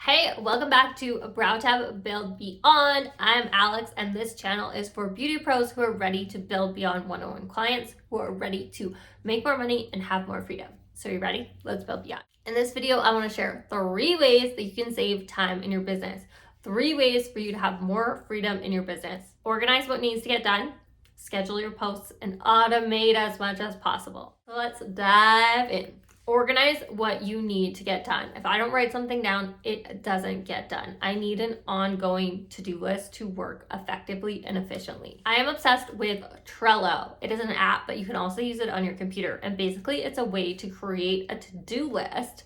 Hey, welcome back to Brow Tab Build Beyond. I'm Alex, and this channel is for beauty pros who are ready to build beyond one-on-one clients, who are ready to make more money and have more freedom. So you ready? Let's build beyond. In this video, I want to share 3 ways that you can save time in your business. 3 ways for you to have more freedom in your business. Organize what needs to get done, schedule your posts, and automate as much as possible. So let's dive in. Organize what you need to get done. If I don't write something down, it doesn't get done. I need an ongoing to-do list to work effectively and efficiently. I am obsessed with Trello. It is an app, but you can also use it on your computer. And basically, it's a way to create a to-do list.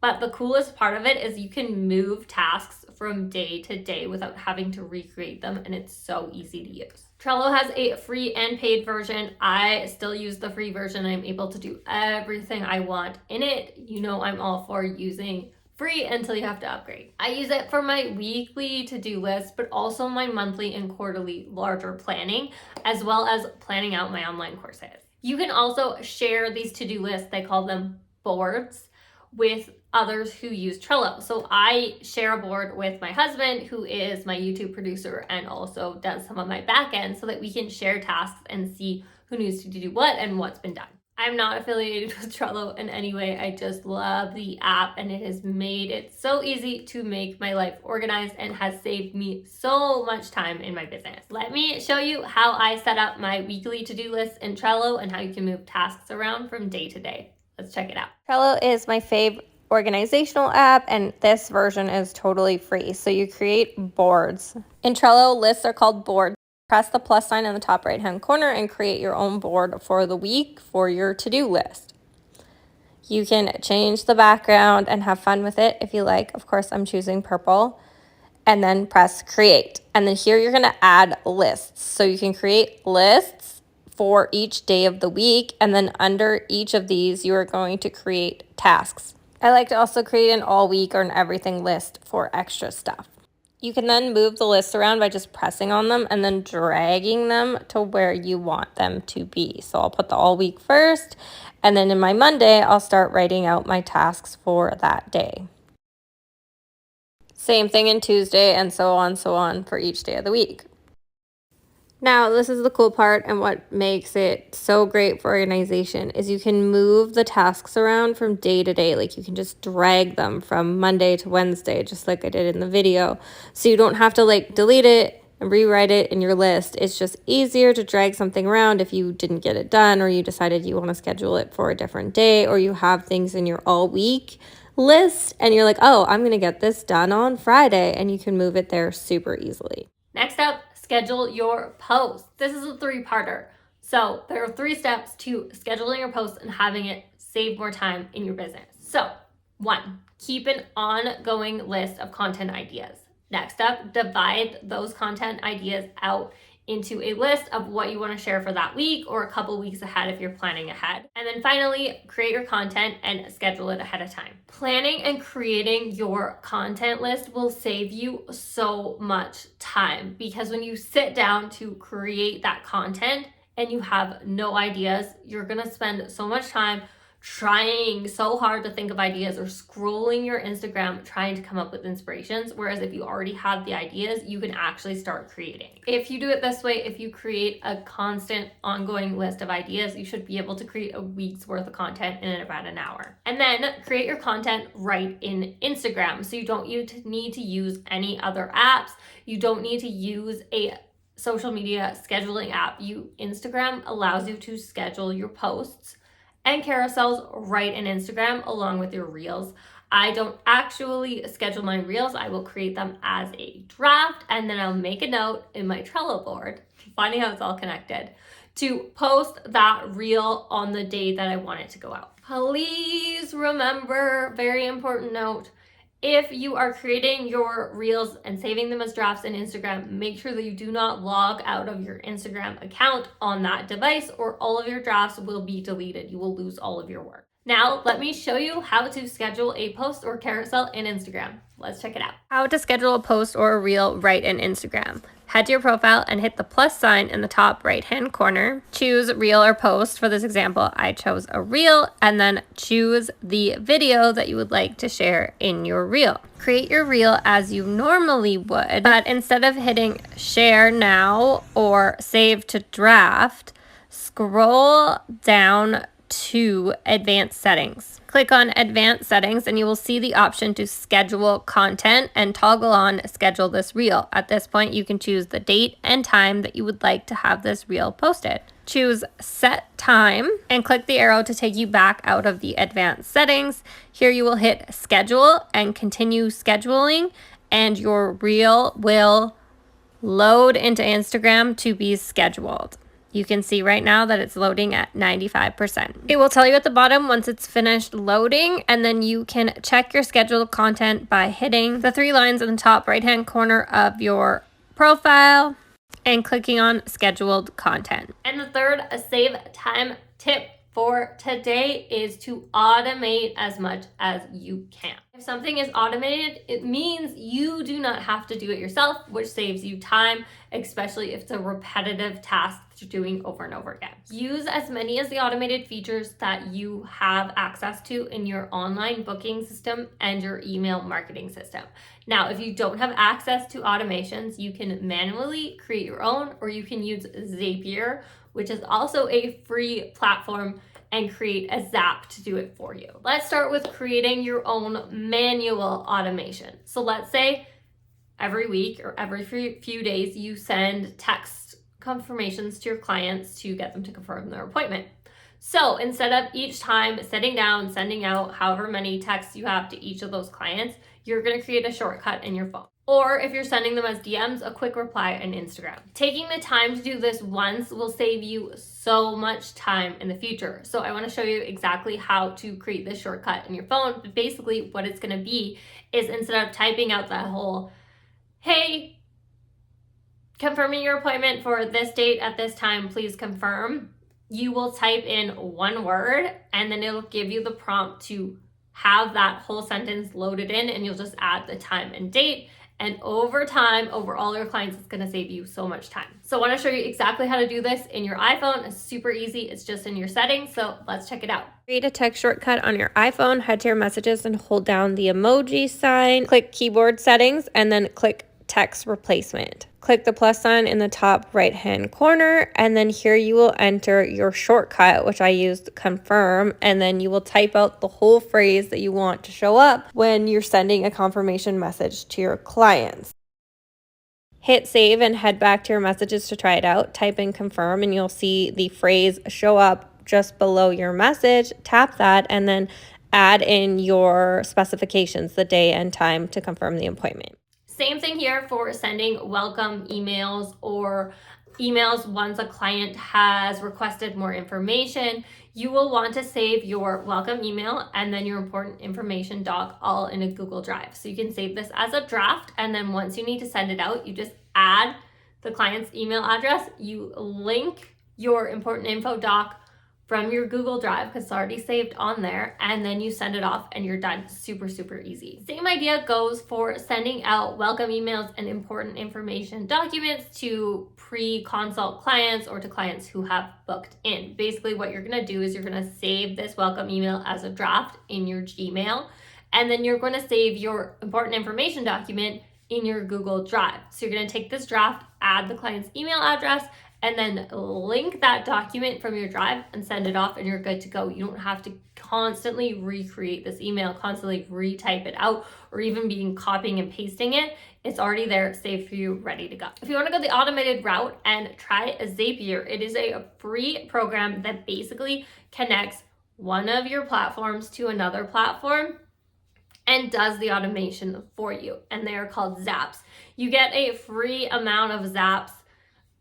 But the coolest part of it is you can move tasks from day to day without having to recreate them, and it's so easy to use. Trello has a free and paid version. I still use the free version. I'm able to do everything I want in it. You know I'm all for using free until you have to upgrade. I use it for my weekly to-do list, but also my monthly and quarterly larger planning, as well as planning out my online courses. You can also share these to-do lists, they call them boards, with others who use Trello. So I share a board with my husband, who is my YouTube producer and also does some of my back end, so that we can share tasks and see who needs to do what and what's been done. I'm not affiliated with Trello in any way. I just love the app, and it has made it so easy to make my life organized and has saved me so much time in my business. Let me show you how I set up my weekly to-do list in Trello and how you can move tasks around from day to day. Let's check it out. Trello is my favorite organizational app, and this version is totally free. So you create boards. In Trello, lists are called boards. Press the plus sign in the top right hand corner and create your own board for the week for your to-do list. You can change the background and have fun with it if you like. Of course, I'm choosing purple. And then press create. And then here you're going to add lists. So you can create lists for each day of the week, and then under each of these you are going to create tasks. I like to also create an all week or an everything list for extra stuff. You can then move the lists around by just pressing on them and then dragging them to where you want them to be. So I'll put the all week first, and then in my Monday I'll start writing out my tasks for that day. Same thing in Tuesday, and so on for each day of the week. Now, this is the cool part, and what makes it so great for organization is you can move the tasks around from day to day. Like, you can just drag them from Monday to Wednesday, just like I did in the video. So you don't have to delete it and rewrite it in your list. It's just easier to drag something around if you didn't get it done, or you decided you want to schedule it for a different day, or you have things in your all week list and you're like, oh, I'm going to get this done on Friday, and you can move it there super easily. Next up, schedule your posts. This is a 3-parter. So there are 3 steps to scheduling your posts and having it save more time in your business. So 1, keep an ongoing list of content ideas. Next up, divide those content ideas out into a list of what you want to share for that week or a couple weeks ahead if you're planning ahead. And then finally, create your content and schedule it ahead of time. Planning and creating your content list will save you so much time, because when you sit down to create that content and you have no ideas, you're gonna spend so much time trying so hard to think of ideas or scrolling your Instagram trying to come up with inspirations. Whereas if you already have the ideas, you can actually start creating. If you do it this way, if you create a constant ongoing list of ideas, you should be able to create a week's worth of content in about an hour. And then create your content right in Instagram. So you don't need to use any other apps. You don't need to use a social media scheduling app. Instagram allows you to schedule your posts and carousels right in Instagram along with your reels. I don't actually schedule my reels. I will create them as a draft, and then I'll make a note in my Trello board, funny how it's all connected, to post that reel on the day that I want it to go out. Please remember, very important note, if you are creating your reels and saving them as drafts in Instagram, make sure that you do not log out of your Instagram account on that device, or all of your drafts will be deleted. You will lose all of your work. Now, let me show you how to schedule a post or carousel in Instagram. Let's check it out. How to schedule a post or a reel right in Instagram. head to your profile and hit the plus sign in the top right-hand corner. Choose reel or post. For this example, I chose a reel, and then choose the video that you would like to share in your reel. Create your reel as you normally would, but instead of hitting share now or save to draft, scroll down to advanced settings. Click on advanced settings and you will see the option to schedule content and toggle on schedule this reel. At this point, you can choose the date and time that you would like to have this reel posted. Choose set time and click the arrow to take you back out of the advanced settings. Here you will hit schedule and continue scheduling, and your reel will load into Instagram to be scheduled. You can see right now that it's loading at 95%. It will tell you at the bottom once it's finished loading, and then you can check your scheduled content by hitting the 3 lines in the top right-hand corner of your profile and clicking on scheduled content. And the third save time tip for today is to automate as much as you can. If something is automated, it means you do not have to do it yourself, which saves you time, especially if it's a repetitive task that you're doing over and over again. Use as many of the automated features that you have access to in your online booking system and your email marketing system. Now, if you don't have access to automations, you can manually create your own, or you can use Zapier, which is also a free platform, and create a Zap to do it for you. Let's start with creating your own manual automation. So let's say every week or every few days, you send text confirmations to your clients to get them to confirm their appointment. So instead of each time sitting down, sending out however many texts you have to each of those clients, you're gonna create a shortcut in your phone. Or if you're sending them as DMs, a quick reply on Instagram. Taking the time to do this once will save you so much time in the future. So I wanna show you exactly how to create this shortcut in your phone. But basically what it's gonna be is, instead of typing out that whole, hey, confirming your appointment for this date at this time, please confirm, you will type in one word and then it'll give you the prompt to have that whole sentence loaded in, and you'll just add the time and date. And over time, over all your clients, it's gonna save you so much time. So I wanna show you exactly how to do this in your iPhone. It's super easy, it's just in your settings, so let's check it out. Create a text shortcut on your iPhone, head to your messages and hold down the emoji sign, click keyboard settings, and then click text replacement. Click the plus sign in the top right-hand corner, and then here you will enter your shortcut, which I used confirm, and then you will type out the whole phrase that you want to show up when you're sending a confirmation message to your clients. Hit save and head back to your messages to try it out. Type in confirm and you'll see the phrase show up just below your message. Tap that and then add in your specifications, the day and time to confirm the appointment. Same thing here for sending welcome emails or emails once a client has requested more information. You will want to save your welcome email and then your important information doc all in a Google Drive. So you can save this as a draft, and then once you need to send it out, you just add the client's email address, you link your important info doc from your Google Drive because it's already saved on there, and then you send it off and you're done. Super, super easy. Same idea goes for sending out welcome emails and important information documents to pre-consult clients or to clients who have booked in. Basically what you're gonna do is you're gonna save this welcome email as a draft in your Gmail, and then you're gonna save your important information document in your Google Drive. So you're gonna take this draft, add the client's email address, and then link that document from your drive and send it off, and you're good to go. You don't have to constantly recreate this email, constantly retype it out, or even being copying and pasting it. It's already there, saved for you, ready to go. If you want to go the automated route and try a Zapier, it is a free program that basically connects one of your platforms to another platform and does the automation for you. And they are called Zaps. You get a free amount of Zaps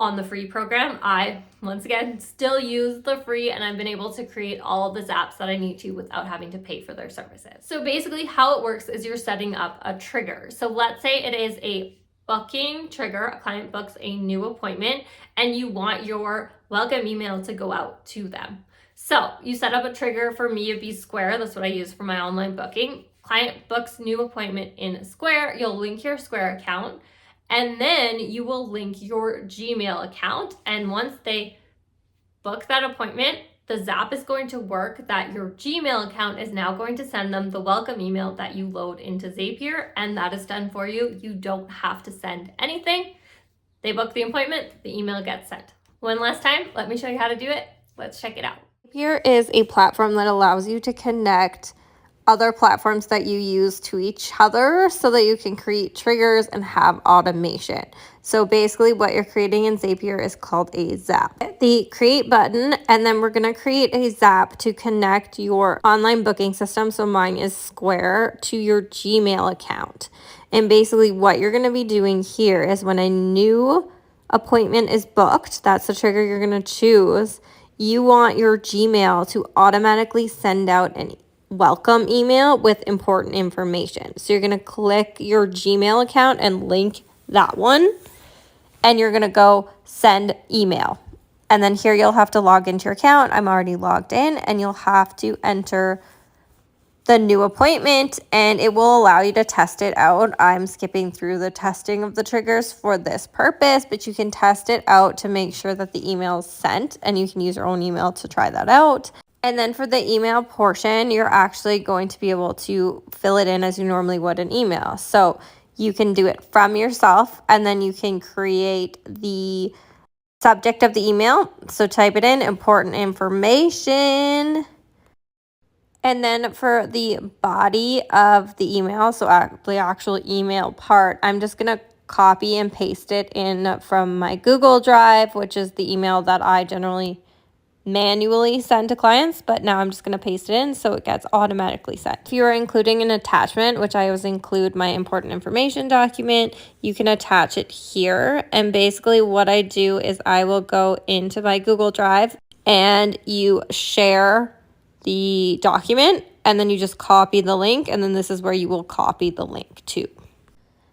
on the free program. I, once again, still use the free, and I've been able to create all the Zaps that I need to without having to pay for their services. So basically how it works is you're setting up a trigger. So let's say it is a booking trigger, a client books a new appointment, and you want your welcome email to go out to them. So you set up a trigger. For me, it'd be Square. That's what I use for my online booking. Client books new appointment in Square. You'll link your Square account, And then you will link your Gmail account. And once they book that appointment, the Zap is going to work that your Gmail account is now going to send them the welcome email that you load into Zapier, and that is done for you. You don't have to send anything. They book the appointment, the email gets sent. One last time, let me show you how to do it. Let's check it out. Zapier is a platform that allows you to connect other platforms that you use to each other so that you can create triggers and have automation. So basically what you're creating in Zapier is called a Zap. The create button, and then we're going to create a Zap to connect your online booking system, so mine is Square, to your Gmail account. And basically what you're going to be doing here is when a new appointment is booked, that's the trigger you're going to choose, you want your Gmail to automatically send out an welcome email with important information. So you're going to click your Gmail account and link that one, and you're going to go send email. And then here you'll have to log into your account. I'm already logged in, and you'll have to enter the new appointment, and it will allow you to test it out. I'm skipping through the testing of the triggers for this purpose, but you can test it out to make sure that the email is sent, and you can use your own email to try that out. And then for the email portion, you're actually going to be able to fill it in as you normally would an email. So you can do it from yourself, and then you can create the subject of the email. So type it in, important information. And then for the body of the email, so the actual email part, I'm just going to copy and paste it in from my Google Drive, which is the email that I generally manually send to clients, but now I'm just going to paste it in so it gets automatically sent. If you are including an attachment, which I always include my important information document, you can attach it here. And basically what I do is I will go into my Google Drive and you share the document, and then you just copy the link, and then this is where you will copy the link to.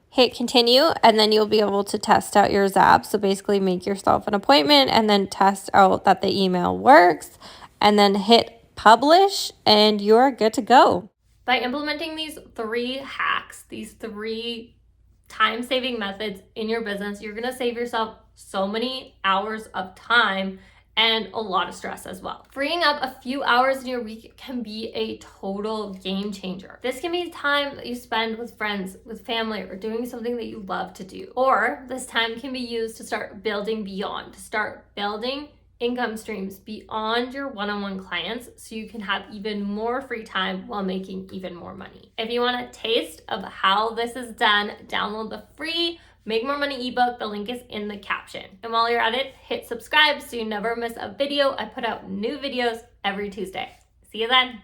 Hit continue, and then you'll be able to test out your Zap. So basically make yourself an appointment and then test out that the email works, and then hit publish, and you're good to go. By implementing these 3 hacks, these 3 time-saving methods in your business, you're gonna save yourself so many hours of time and a lot of stress as well. Freeing up a few hours in your week can be a total game changer. This can be time that you spend with friends, with family, or doing something that you love to do. Or this time can be used to start building beyond, to start building income streams beyond your one-on-one clients so you can have even more free time while making even more money. If you want a taste of how this is done, download the free Make More Money ebook. The link is in the caption. And while you're at it, hit subscribe so you never miss a video. I put out new videos every Tuesday. See you then.